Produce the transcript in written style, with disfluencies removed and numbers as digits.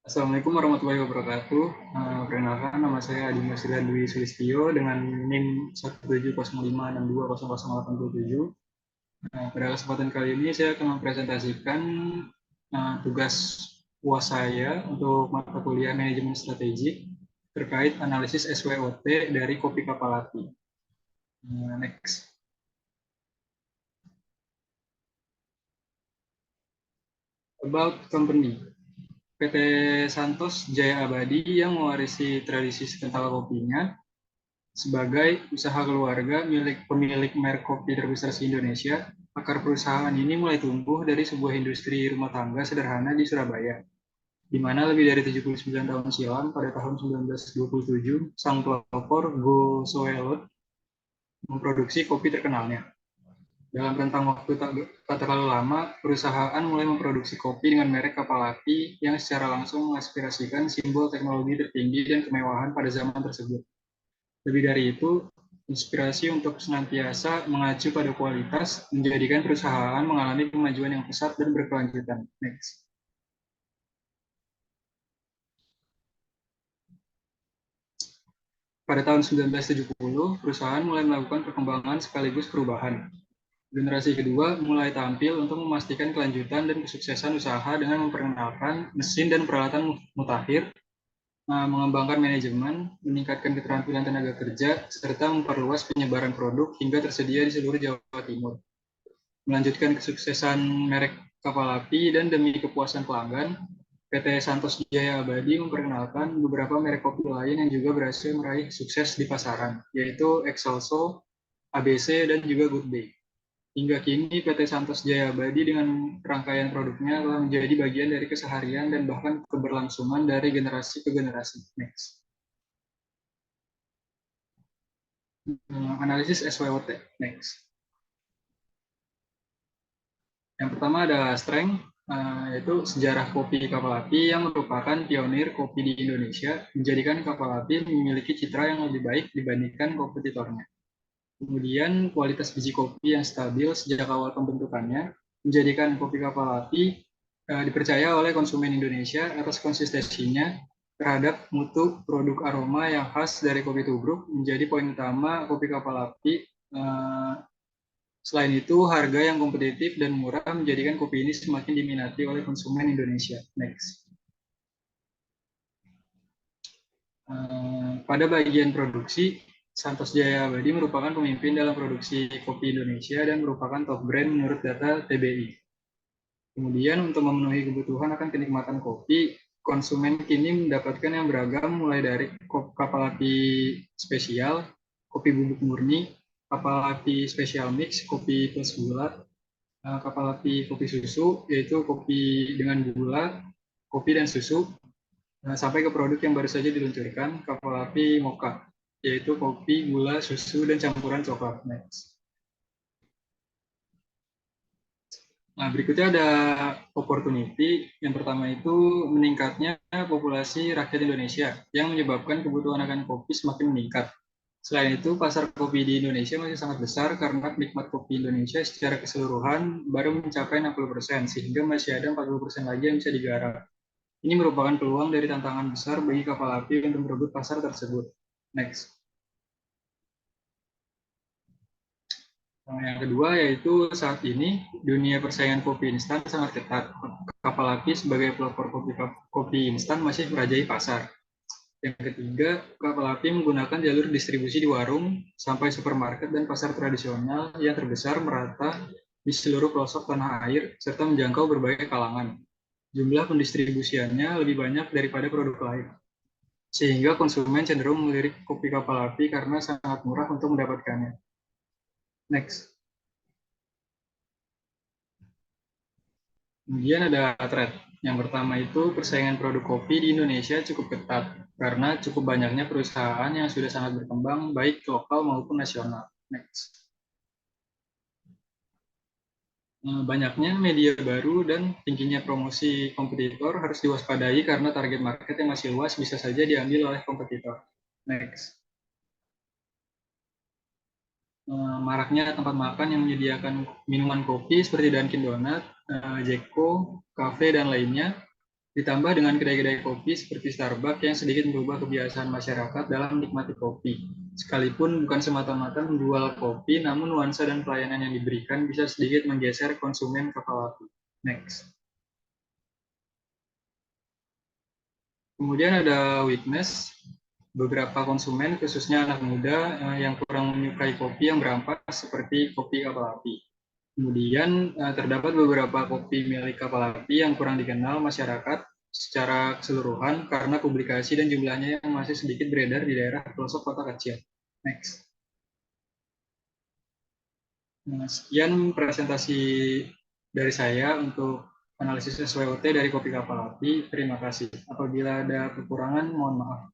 Assalamualaikum warahmatullahi wabarakatuh. Perkenalkan, nama saya Adi Masrian Dwi Sulistyo dengan NIM 1705626200877. Pada kesempatan kali ini saya akan mempresentasikan tugas UAS saya untuk mata kuliah manajemen strategik terkait analisis SWOT dari kopi kapal api. Next. About company. PT Santos Jaya Abadi yang mewarisi tradisi kental kopinya sebagai usaha keluarga milik pemilik merek kopi terbesar se-Indonesia. Akar perusahaan ini mulai tumbuh dari sebuah industri rumah tangga sederhana di Surabaya, di mana lebih dari 79 tahun silam pada tahun 1927, sang pelopor Go Soelot memproduksi kopi terkenalnya. Dalam rentang waktu tak terlalu lama, perusahaan mulai memproduksi kopi dengan merek kapal api yang secara langsung mengaspirasikan simbol teknologi tertinggi dan kemewahan pada zaman tersebut. Lebih dari itu, inspirasi untuk senantiasa mengacu pada kualitas menjadikan perusahaan mengalami kemajuan yang pesat dan berkelanjutan. Next. Pada tahun 1970, perusahaan mulai melakukan perkembangan sekaligus perubahan. Generasi kedua mulai tampil untuk memastikan kelanjutan dan kesuksesan usaha dengan memperkenalkan mesin dan peralatan mutakhir, mengembangkan manajemen, meningkatkan keterampilan tenaga kerja, serta memperluas penyebaran produk hingga tersedia di seluruh Jawa Timur. Melanjutkan kesuksesan merek kapal api dan demi kepuasan pelanggan, PT Santos Jaya Abadi memperkenalkan beberapa merek kopi lain yang juga berhasil meraih sukses di pasaran, yaitu Excelso, ABC, dan juga Good Day. Hingga kini PT Santos Jaya Abadi dengan rangkaian produknya telah menjadi bagian dari keseharian dan bahkan keberlangsungan dari generasi ke generasi. Next. Analisis SWOT. Next. Yang pertama ada strength, yaitu sejarah kopi kapal api yang merupakan pionir kopi di Indonesia, menjadikan kapal api memiliki citra yang lebih baik dibandingkan kompetitornya. Kemudian kualitas biji kopi yang stabil sejak awal pembentukannya, menjadikan kopi kapal api dipercaya oleh konsumen Indonesia atas konsistensinya terhadap mutu produk aroma yang khas dari kopi tubruk, menjadi poin utama kopi kapal api. Selain itu, harga yang kompetitif dan murah menjadikan kopi ini semakin diminati oleh konsumen Indonesia. Next. Pada bagian produksi, Santos Jaya Abadi merupakan pemimpin dalam produksi kopi Indonesia dan merupakan top brand menurut data TBI. Kemudian untuk memenuhi kebutuhan akan kenikmatan kopi, konsumen kini mendapatkan yang beragam mulai dari kapal api spesial, kopi bubuk murni, kapal api spesial mix, kopi plus gula, kapal api kopi susu, yaitu kopi dengan gula, kopi dan susu, sampai ke produk yang baru saja diluncurkan, kapal api mocha, yaitu kopi, gula, susu, dan campuran coklat. Next. Nah, berikutnya ada opportunity. Yang pertama itu meningkatnya populasi rakyat Indonesia yang menyebabkan kebutuhan akan kopi semakin meningkat. Selain itu, pasar kopi di Indonesia masih sangat besar karena penikmat kopi Indonesia secara keseluruhan baru mencapai 60%, sehingga masih ada 40% lagi yang bisa digarap. Ini merupakan peluang dari tantangan besar bagi kapal api untuk merebut pasar tersebut. Next. Yang kedua yaitu saat ini dunia persaingan kopi instan sangat ketat. Kapal api sebagai pelopor kopi instan masih merajai pasar. Yang ketiga, kapal api menggunakan jalur distribusi di warung sampai supermarket dan pasar tradisional yang terbesar merata di seluruh pelosok tanah air serta menjangkau berbagai kalangan. Jumlah pendistribusiannya lebih banyak daripada produk lain, sehingga konsumen cenderung melirik kopi kapal api karena sangat murah untuk mendapatkannya. Next. Kemudian ada threat. Yang pertama itu persaingan produk kopi di Indonesia cukup ketat karena cukup banyaknya perusahaan yang sudah sangat berkembang baik lokal maupun nasional. Next. Banyaknya media baru dan tingginya promosi kompetitor harus diwaspadai karena target market yang masih luas bisa saja diambil oleh kompetitor. Next. Maraknya tempat makan yang menyediakan minuman kopi seperti Dunkin Donut, Jeko, Cafe, dan lainnya Ditambah dengan kedai-kedai kopi seperti Starbucks yang sedikit merubah kebiasaan masyarakat dalam menikmati kopi. Sekalipun bukan semata-mata menjual kopi, namun nuansa dan pelayanan yang diberikan bisa sedikit menggeser konsumen kapal api. Next. Kemudian ada weakness. Beberapa konsumen, khususnya anak muda, yang kurang menyukai kopi yang berampas seperti kopi kapal api. Kemudian terdapat beberapa kopi milik kapal api yang kurang dikenal masyarakat secara keseluruhan karena publikasi dan jumlahnya yang masih sedikit beredar di daerah pelosok kota kecil. Next. Nah, sekian presentasi dari saya untuk analisis SWOT dari kopi kapal api. Terima kasih. Apabila ada kekurangan, mohon maaf.